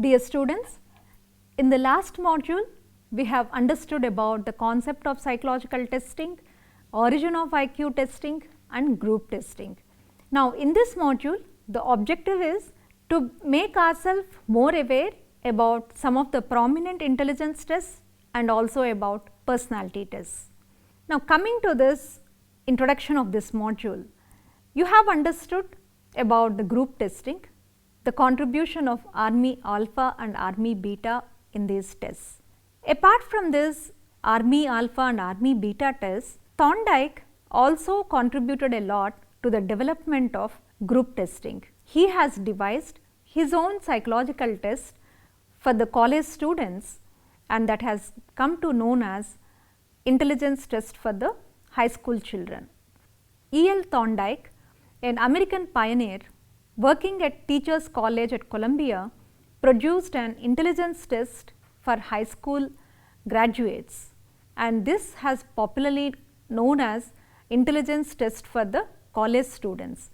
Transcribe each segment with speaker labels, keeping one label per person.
Speaker 1: Dear students, in the last module we have understood about the concept of psychological testing, origin of IQ testing and group testing. Now, in this module the objective is to make ourselves more aware about some of the prominent intelligence tests and also about personality tests. Now, coming to this introduction of this module, you have understood about the group testing, the contribution of Army alpha and Army beta in these tests. Apart from this Army alpha and Army beta tests, Thorndike also contributed a lot to the development of group testing. He has devised his own psychological test for the college students, and that has come to known as intelligence test for the high school children. E.L. Thorndike, an American pioneer working at Teachers College at Columbia, produced an intelligence test for high school graduates, and this has popularly known as intelligence test for the college students,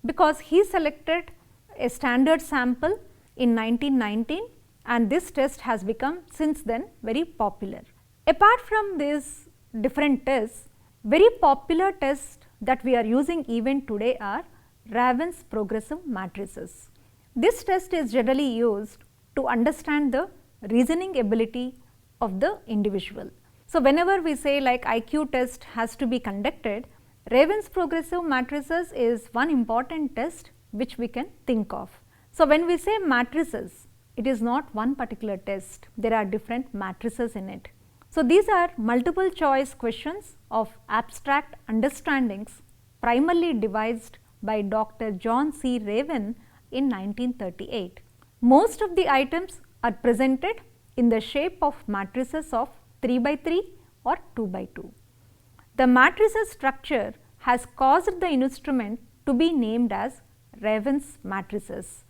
Speaker 1: because he selected a standard sample in 1919 and this test has become since then very popular. Apart from these different tests, very popular tests that we are using even today are Raven's progressive matrices. This test is generally used to understand the reasoning ability of the individual. So, whenever we say like IQ test has to be conducted, Raven's progressive matrices is one important test which we can think of. So, when we say matrices, it is not one particular test, there are different matrices in it. So, these are multiple choice questions of abstract understandings primarily devised by Dr. John C. Raven in 1938. Most of the items are presented in the shape of matrices of 3 by 3 or 2 by 2. The matrices structure has caused the instrument to be named as Raven's matrices.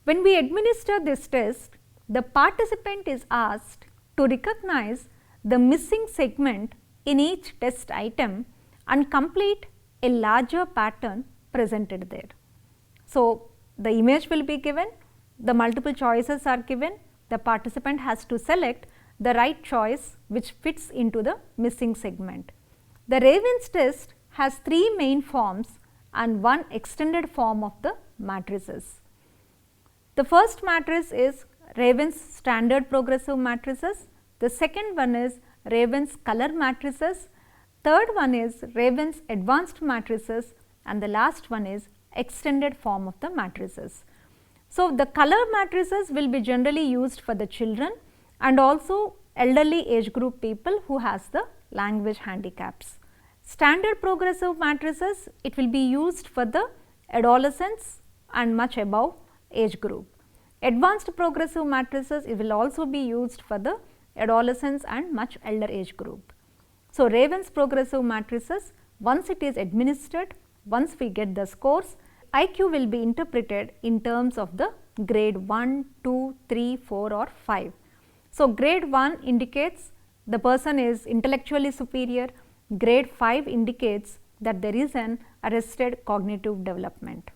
Speaker 1: When we administer this test, the participant is asked to recognize the missing segment in each test item and complete a larger pattern presented there. So, the image will be given, the multiple choices are given, the participant has to select the right choice which fits into the missing segment. The Raven's test has three main forms and one extended form of the matrices. The first matrix is Raven's standard progressive matrices, the second one is Raven's color matrices, third one is Raven's advanced matrices, and the last one is extended form of the matrices. So, the color matrices will be generally used for the children and also elderly age group people who has the language handicaps. Standard progressive matrices, it will be used for the adolescents and much above age group. Advanced progressive matrices, it will also be used for the adolescents and much elder age group. So, Raven's progressive matrices, once it is administered, once we get the scores, IQ will be interpreted in terms of the grade 1, 2, 3, 4 or 5. So, grade 1 indicates the person is intellectually superior, grade 5 indicates that there is an arrested cognitive development.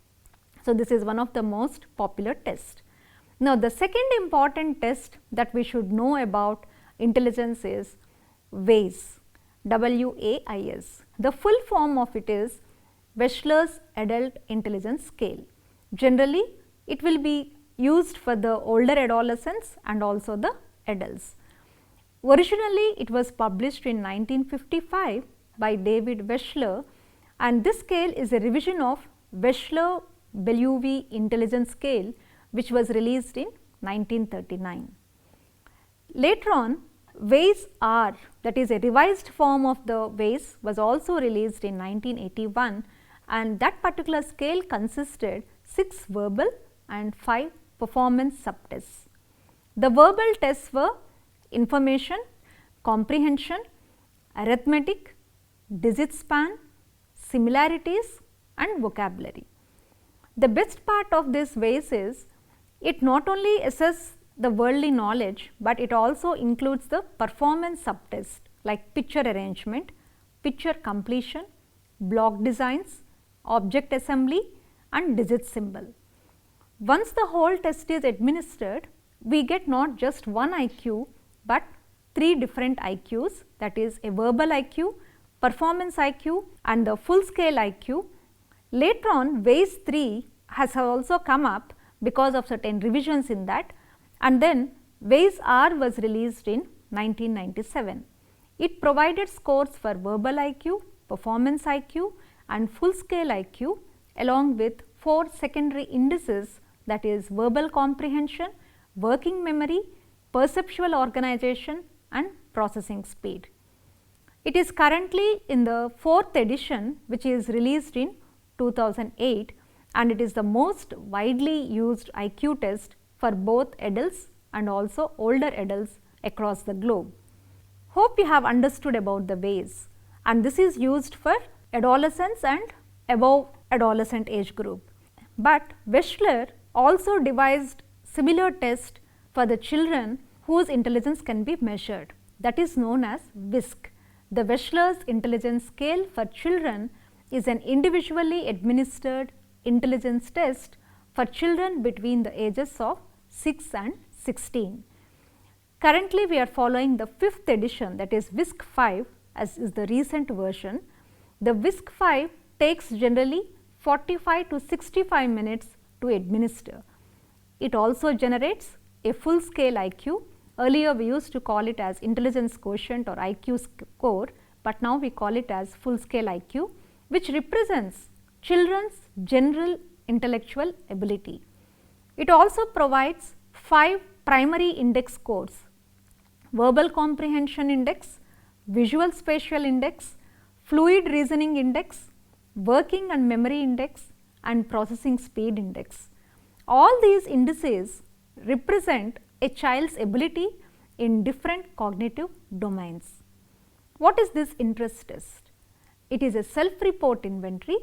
Speaker 1: So, this is one of the most popular tests. Now, the second important test that we should know about intelligence is WAIS, W-A-I-S. The full form of it is Wechsler's Adult Intelligence Scale. Generally, it will be used for the older adolescents and also the adults. Originally, it was published in 1955 by David Wechsler, and this scale is a revision of Wechsler-Belouvy Intelligence Scale, which was released in 1939. Later on, WAIS-R, that is a revised form of the WAIS, was also released in 1981, and that particular scale consisted 6 verbal and 5 performance subtests. The verbal tests were information, comprehension, arithmetic, digit span, similarities and vocabulary. The best part of this WAIS is it not only assesses the worldly knowledge, but it also includes the performance subtests like picture arrangement, picture completion, block designs, object assembly and digit symbol. Once the whole test is administered, we get not just one IQ, but 3 different IQs, that is a verbal IQ, performance IQ and the full scale IQ. Later on WAIS 3 has also come up because of certain revisions in that, and then WAIS R was released in 1997. It provided scores for verbal IQ, performance IQ and full scale IQ along with 4 secondary indices, that is verbal comprehension, working memory, perceptual organization and processing speed. It is currently in the 4th edition, which is released in 2008, and it is the most widely used IQ test for both adults and also older adults across the globe. Hope you have understood about the WAIS, and this is used for adolescents and above adolescent age group. But Wechsler also devised similar test for the children whose intelligence can be measured, that is known as WISC. The Wechsler's intelligence scale for children is an individually administered intelligence test for children between the ages of 6 and 16. Currently, we are following the 5th edition, that is WISC 5, as is the recent version. The WISC 5 takes generally 45 to 65 minutes to administer. It also generates a full scale IQ. Earlier we used to call it as intelligence quotient or IQ score, but now we call it as full scale IQ, which represents children's general intellectual ability. It also provides 5 primary index scores: verbal comprehension index, visual spatial index, fluid reasoning index, working and memory index and processing speed index. All these indices represent a child's ability in different cognitive domains. What is this interest test? It is a self-report inventory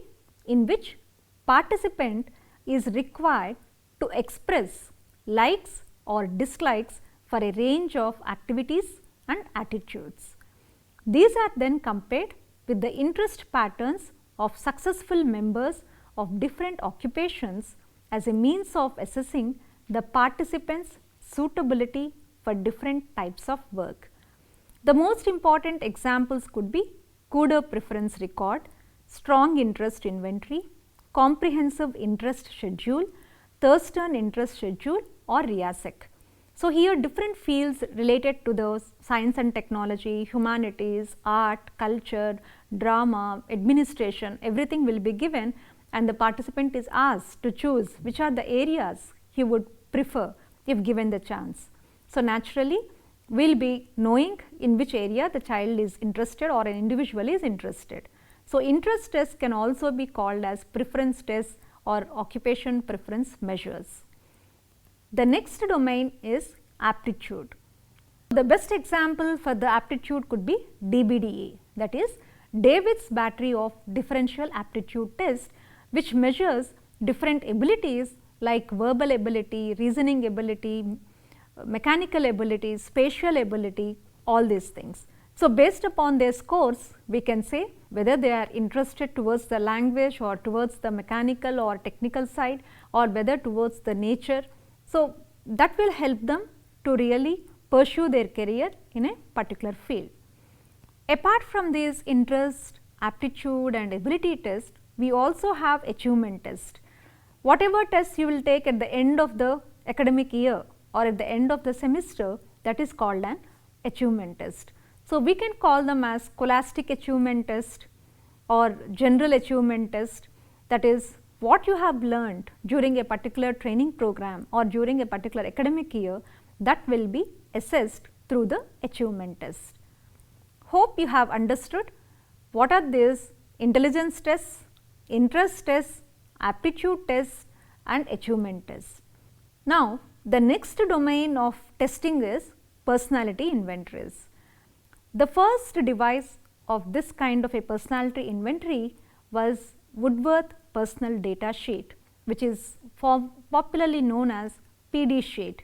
Speaker 1: in which participant is required to express likes or dislikes for a range of activities and attitudes. These are then compared with the interest patterns of successful members of different occupations as a means of assessing the participants' suitability for different types of work. The most important examples could be Kuder preference record, strong interest inventory, comprehensive interest schedule, Thurston interest schedule or RIASEC. So, here different fields related to the science and technology, humanities, art, culture, drama, administration, everything will be given, and the participant is asked to choose which are the areas he would prefer if given the chance. So, naturally we will be knowing in which area the child is interested or an individual is interested. So, interest tests can also be called as preference tests or occupation preference measures. The next domain is aptitude. The best example for the aptitude could be DBDA, that is David's battery of differential aptitude test, which measures different abilities like verbal ability, reasoning ability, mechanical ability, spatial ability, all these things. So, based upon their scores, we can say whether they are interested towards the language or towards the mechanical or technical side, or whether towards the nature. So, that will help them to really pursue their career in a particular field. Apart from these interest, aptitude and ability tests, we also have achievement test. Whatever tests you will take at the end of the academic year or at the end of the semester, that is called an achievement test. So, we can call them as scholastic achievement test or general achievement test, that is what you have learned during a particular training program or during a particular academic year, that will be assessed through the achievement test. Hope you have understood what are these intelligence tests, interest tests, aptitude tests and achievement tests. Now, the next domain of testing is personality inventories. The first device of this kind of a personality inventory was Woodworth Personal Data Sheet, which is popularly known as PD sheet.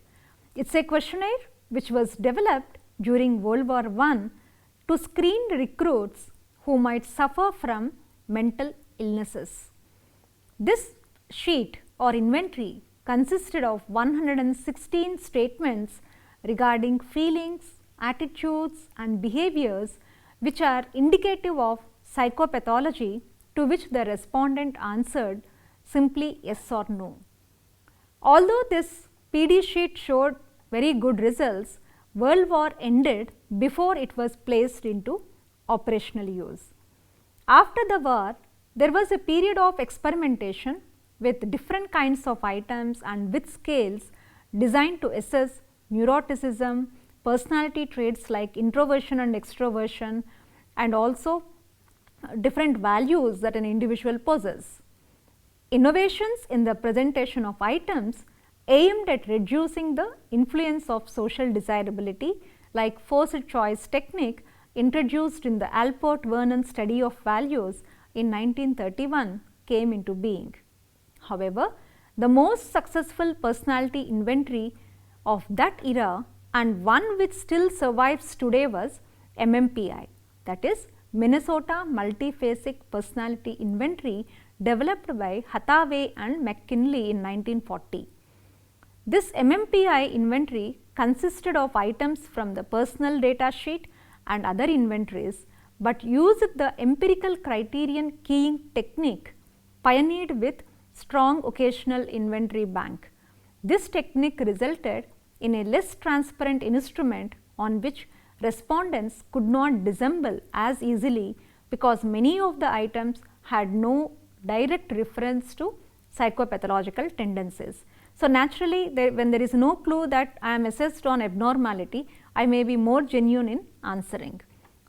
Speaker 1: It is a questionnaire which was developed during World War I to screen recruits who might suffer from mental illnesses. This sheet or inventory consisted of 116 statements regarding feelings, attitudes and behaviors which are indicative of psychopathology, to which the respondent answered simply yes or no. Although this PD sheet showed very good results, World War ended before it was placed into operational use. After the war, there was a period of experimentation with different kinds of items and with scales designed to assess neuroticism, personality traits like introversion and extroversion, and also different values that an individual possesses. Innovations in the presentation of items aimed at reducing the influence of social desirability, like forced choice technique introduced in the Alport Vernon study of values in 1931, came into being. However, the most successful personality inventory of that era and one which still survives today was MMPI, that is Minnesota Multiphasic Personality Inventory, developed by Hathaway and McKinley in 1940. This MMPI inventory consisted of items from the personal data sheet and other inventories, but used the empirical criterion keying technique pioneered with strong occasional inventory bank. This technique resulted in a less transparent instrument on which respondents could not dissemble as easily, because many of the items had no direct reference to psychopathological tendencies. So, naturally when there is no clue that I am assessed on abnormality, I may be more genuine in answering.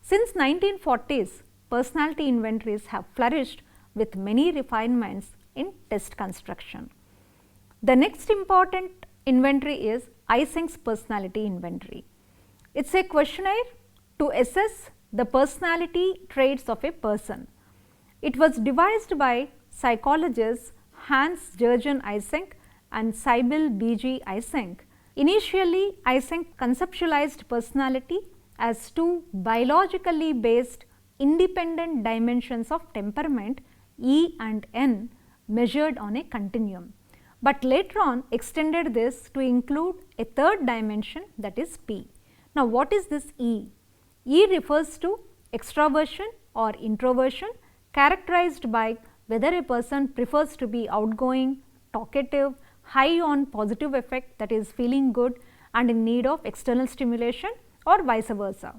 Speaker 1: Since 1940s, personality inventories have flourished with many refinements in test construction. The next important inventory is Eysenck's personality inventory. It is a questionnaire to assess the personality traits of a person. It was devised by psychologists Hans Jürgen Eysenck and Sybil B.G. Eysenck. Initially, Eysenck conceptualized personality as two biologically based independent dimensions of temperament, E and N, measured on a continuum, but later on extended this to include a third dimension, that is P. Now, what is this E? E refers to extroversion or introversion, characterized by whether a person prefers to be outgoing, talkative, high on positive affect, that is feeling good and in need of external stimulation, or vice versa.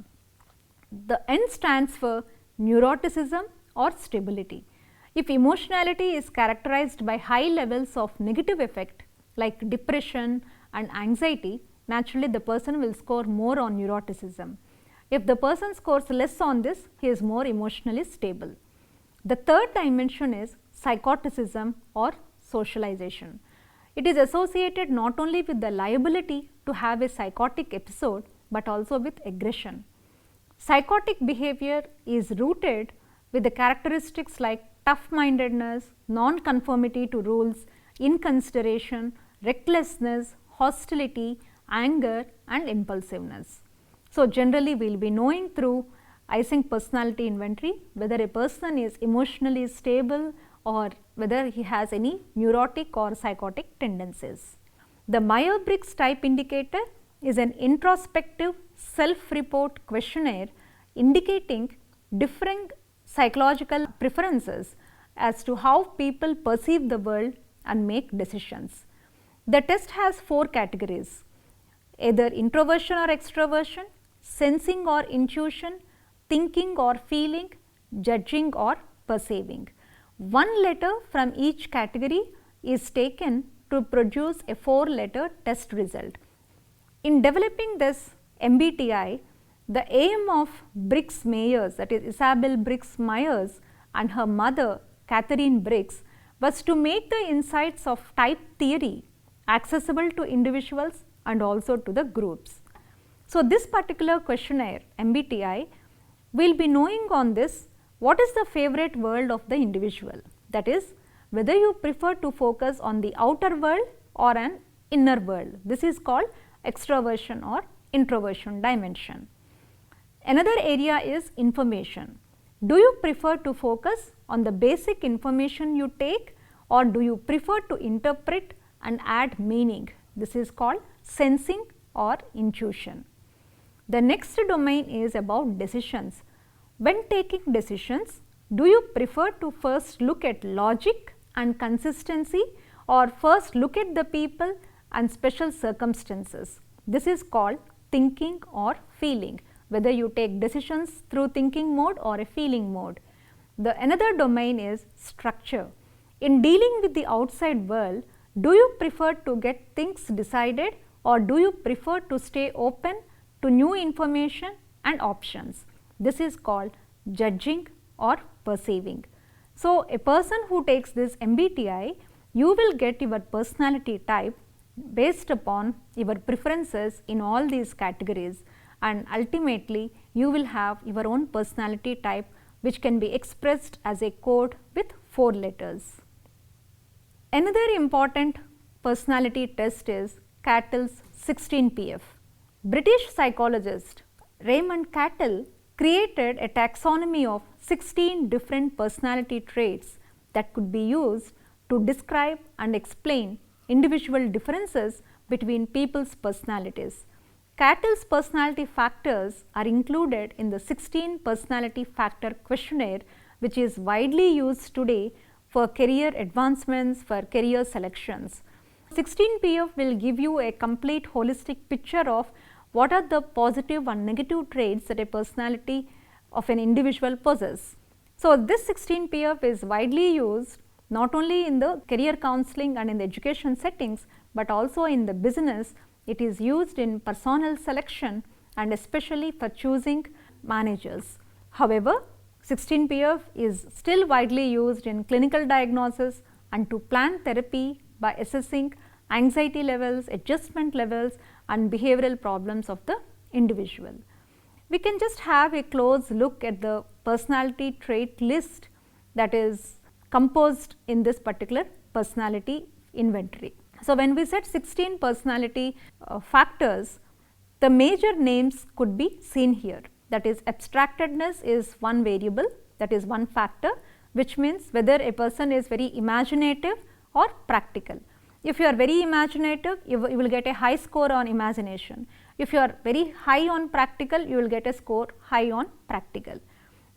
Speaker 1: The N stands for neuroticism or stability. If emotionality is characterized by high levels of negative affect like depression and anxiety, naturally the person will score more on neuroticism. If the person scores less on this, he is more emotionally stable. The third dimension is psychoticism or socialization. It is associated not only with the liability to have a psychotic episode, but also with aggression. Psychotic behavior is rooted with the characteristics like tough-mindedness, non-conformity to rules, inconsideration, recklessness, hostility, anger and impulsiveness. So, generally we will be knowing through Eysenck personality inventory whether a person is emotionally stable or whether he has any neurotic or psychotic tendencies. The Myers-Briggs type indicator is an introspective self-report questionnaire indicating different psychological preferences as to how people perceive the world and make decisions. The test has 4 categories: either introversion or extroversion, sensing or intuition, thinking or feeling, judging or perceiving. One letter from each category is taken to produce a 4-letter test result. In developing this MBTI, the aim of Briggs Myers, that is Isabel Briggs Myers, and her mother Catherine Briggs, was to make the insights of type theory accessible to individuals and also to the groups. So, this particular questionnaire MBTI, we will be knowing on this what is the favorite world of the individual, that is whether you prefer to focus on the outer world or an inner world. This is called extroversion or introversion dimension. Another area is information. Do you prefer to focus on the basic information you take, or do you prefer to interpret and add meaning. This is called sensing or intuition. The next domain is about decisions. When taking decisions, do you prefer to first look at logic and consistency, or first look at the people and special circumstances? This is called thinking or feeling, whether you take decisions through thinking mode or a feeling mode. Another domain is structure. In dealing with the outside world, do you prefer to get things decided, or do you prefer to stay open to new information and options? This is called judging or perceiving. So, a person who takes this MBTI, you will get your personality type based upon your preferences in all these categories, and ultimately you will have your own personality type, which can be expressed as a code with 4 letters. Another important personality test is Cattell's 16PF. British psychologist Raymond Cattell created a taxonomy of 16 different personality traits that could be used to describe and explain individual differences between people's personalities. Cattell's personality factors are included in the 16 personality factor questionnaire, which is widely used today for career advancements, for career selections. 16PF will give you a complete holistic picture of what are the positive and negative traits that a personality of an individual possesses. So, this 16PF is widely used not only in the career counseling and in the education settings, but also in the business. It is used in personnel selection and especially for choosing managers. However, 16PF is still widely used in clinical diagnosis and to plan therapy by assessing anxiety levels, adjustment levels and behavioral problems of the individual. We can just have a close look at the personality trait list that is composed in this particular personality inventory. So, when we said 16 personality factors, the major names could be seen here. That is, abstractedness is one variable, that is one factor, which means whether a person is very imaginative or practical. If you are very imaginative, you will get a high score on imagination. If you are very high on practical, you will get a score high on practical.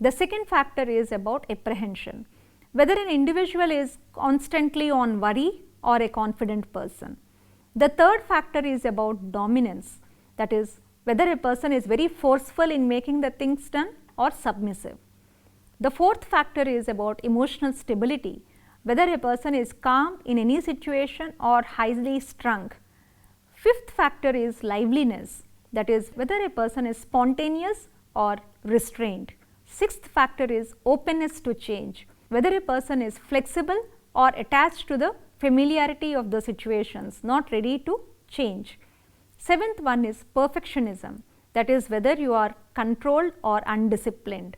Speaker 1: The second factor is about apprehension, whether an individual is constantly on worry or a confident person. The third factor is about dominance, that is whether a person is very forceful in making the things done or submissive. The fourth factor is about emotional stability, whether a person is calm in any situation or highly strung. Fifth factor is liveliness, that is whether a person is spontaneous or restrained. Sixth factor is openness to change, whether a person is flexible or attached to the familiarity of the situations, not ready to change. Seventh one is perfectionism, that is whether you are controlled or undisciplined.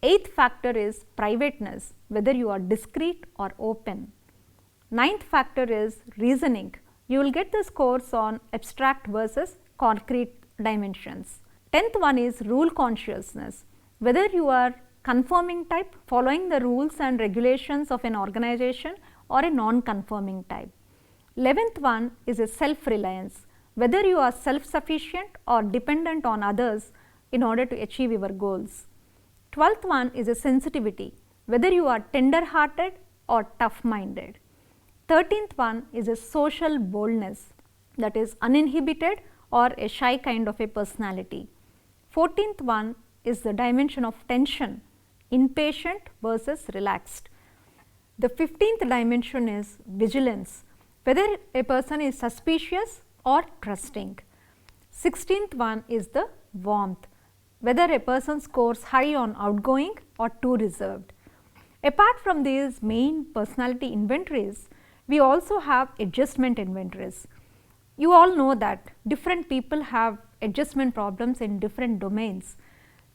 Speaker 1: Eighth factor is privateness, whether you are discreet or open. Ninth factor is reasoning. You will get the scores on abstract versus concrete dimensions. 10th one is rule consciousness, whether you are conforming type, following the rules and regulations of an organization, or a non-conforming type. 11th one is a self-reliance, whether you are self-sufficient or dependent on others in order to achieve your goals. 12th one is a sensitivity, whether you are tender-hearted or tough-minded. 13th one is a social boldness, that is uninhibited or a shy kind of a personality. 14th one is the dimension of tension, impatient versus relaxed. The 15th dimension is vigilance, whether a person is suspicious or trusting. 16th one is the warmth, whether a person scores high on outgoing or too reserved. Apart from these main personality inventories, we also have adjustment inventories. You all know that different people have adjustment problems in different domains.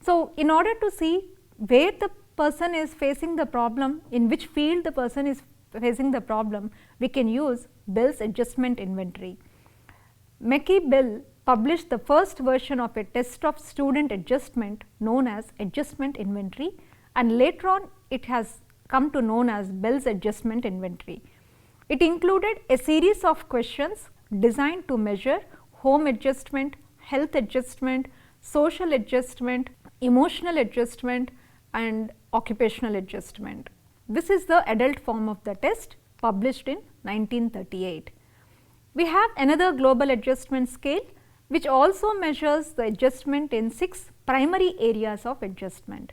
Speaker 1: So, in order to see where the person is facing the problem, in which field the person is facing the problem, we can use Bell's adjustment inventory. McKee-Bell published the first version of a test of student adjustment known as adjustment inventory, and later on it has come to known as Bell's adjustment inventory. It included a series of questions designed to measure home adjustment, health adjustment, social adjustment, emotional adjustment and occupational adjustment. This is the adult form of the test published in 1938. We have another global adjustment scale which also measures the adjustment in 6 primary areas of adjustment.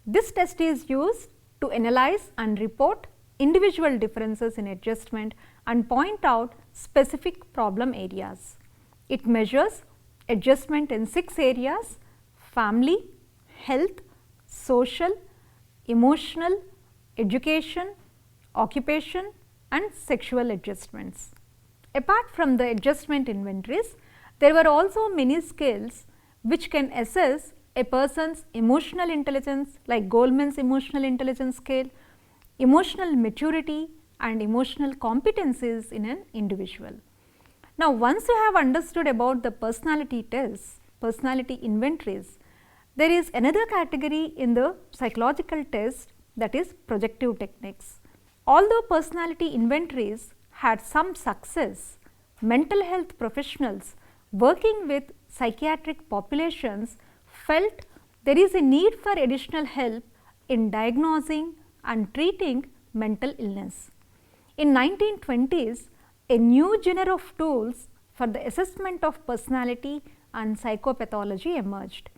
Speaker 1: This test is used to analyze and report individual differences in adjustment and point out specific problem areas. It measures adjustment in 6 areas: family, health, social, emotional, education, occupation and sexual adjustments. Apart from the adjustment inventories, there were also many scales which can assess a person's emotional intelligence, like Goleman's emotional intelligence scale, emotional maturity and emotional competencies in an individual. Now, once you have understood about the personality tests, personality inventories, there is another category in the psychological test, that is projective techniques. Although personality inventories had some success, mental health professionals working with psychiatric populations felt there is a need for additional help in diagnosing and treating mental illness. In 1920s, a new genre of tools for the assessment of personality and psychopathology emerged.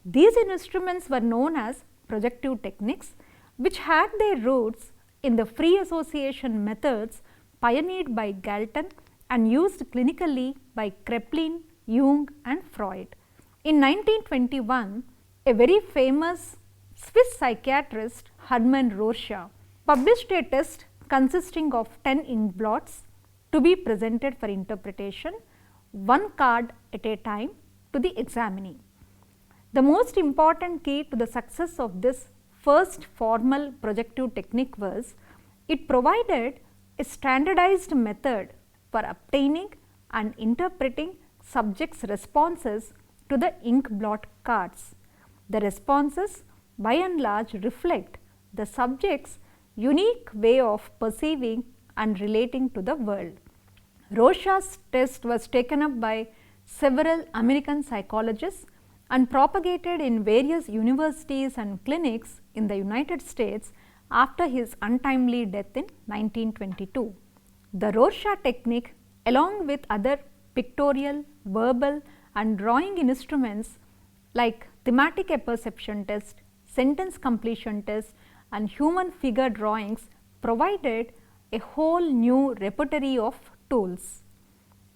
Speaker 1: These instruments were known as projective techniques, which had their roots in the free association methods pioneered by Galton and used clinically by Kraepelin, Jung and Freud. In 1921, a very famous Swiss psychiatrist, Hermann Rorschach, published a test consisting of 10 ink blots to be presented for interpretation, one card at a time to the examinee. The most important key to the success of this first formal projective technique was it provided a standardized method for obtaining and interpreting subjects' responses to the ink blot cards. The responses by and large reflect the subject's unique way of perceiving and relating to the world. Rorschach's test was taken up by several American psychologists and propagated in various universities and clinics in the United States after his untimely death in 1922. The Rorschach technique, along with other pictorial, verbal and drawing instruments like thematic apperception test, sentence completion test and human figure drawings, provided a whole new repertoire of tools.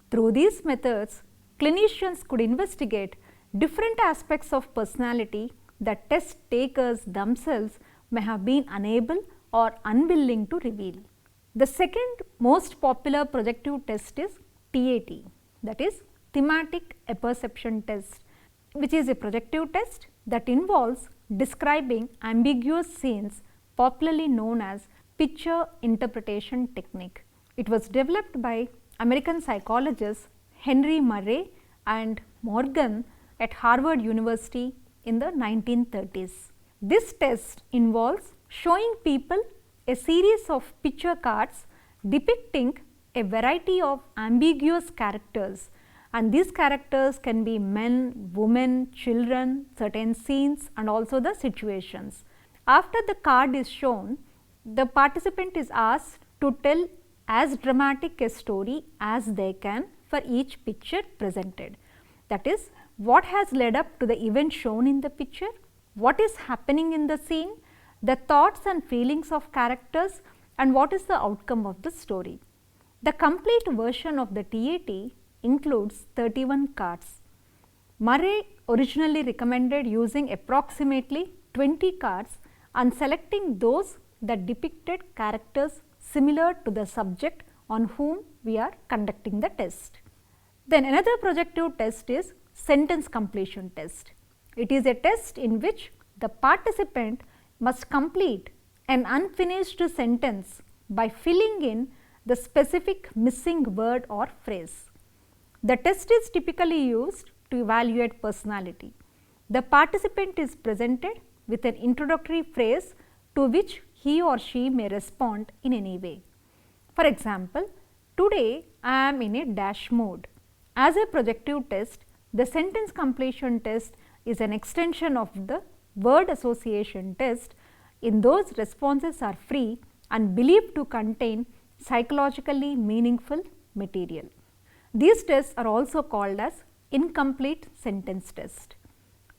Speaker 1: Through these methods, clinicians could investigate different aspects of personality that test takers themselves may have been unable or unwilling to reveal. The second most popular projective test is TAT, that is thematic apperception test, which is a projective test that involves describing ambiguous scenes, popularly known as picture interpretation technique. It was developed by American psychologists Henry Murray and Morgan at Harvard University in the 1930s. This test involves showing people a series of picture cards depicting a variety of ambiguous characters, and these characters can be men, women, children, certain scenes and also the situations. After the card is shown, the participant is asked to tell as dramatic a story as they can for each picture presented. That is, what has led up to the event shown in the picture, what is happening in the scene, the thoughts and feelings of characters and what is the outcome of the story. The complete version of the TAT includes 31 cards. Murray originally recommended using approximately 20 cards and selecting those that depicted characters similar to the subject on whom we are conducting the test. Then another projective test is sentence completion test. It is a test in which the participant must complete an unfinished sentence by filling in the specific missing word or phrase. The test is typically used to evaluate personality. The participant is presented with an introductory phrase to which he or she may respond in any way. For example, today I am in a dash mode. As a projective test, the sentence completion test is an extension of the word association test. In those, responses are free and believed to contain psychologically meaningful material. These tests are also called as incomplete sentence test.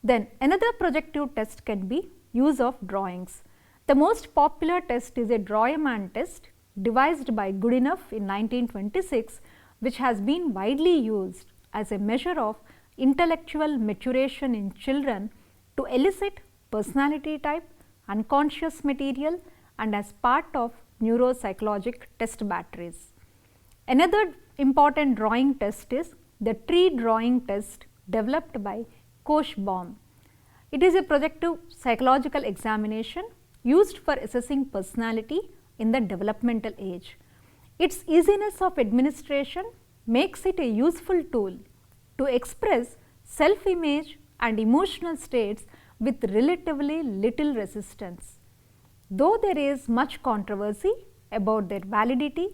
Speaker 1: Then another projective test can be use of drawings. The most popular test is a Draw-A-Man test devised by Goodenough in 1926, which has been widely used as a measure of intellectual maturation in children to elicit personality type, unconscious material, and as part of neuropsychologic test batteries. Another important drawing test is the tree drawing test developed by Koshbaum. It is a projective psychological examination used for assessing personality in the developmental age. Its easiness of administration makes it a useful tool to express self-image and emotional states with relatively little resistance. Though there is much controversy about their validity,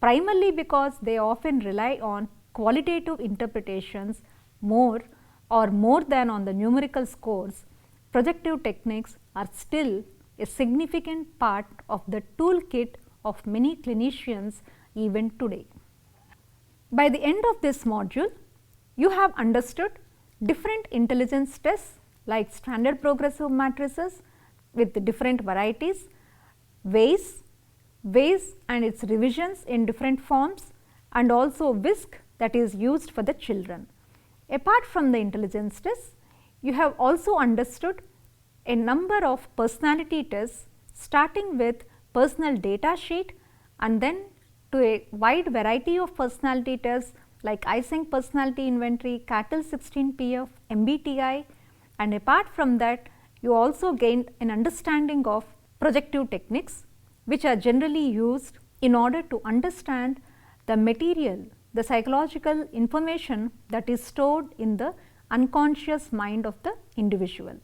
Speaker 1: primarily because they often rely on qualitative interpretations more than on the numerical scores, projective techniques are still a significant part of the toolkit of many clinicians even today. By the end of this module, you have understood different intelligence tests like standard progressive matrices with different varieties, WAIS and its revisions in different forms, and also WISC that is used for the children. Apart from the intelligence tests, you have also understood a number of personality tests, starting with personal data sheet and then to a wide variety of personality tests like Eysenck personality inventory, CATL 16PF, MBTI, and apart from that, you also gained an understanding of projective techniques, which are generally used in order to understand the material, the psychological information that is stored in the unconscious mind of the individual.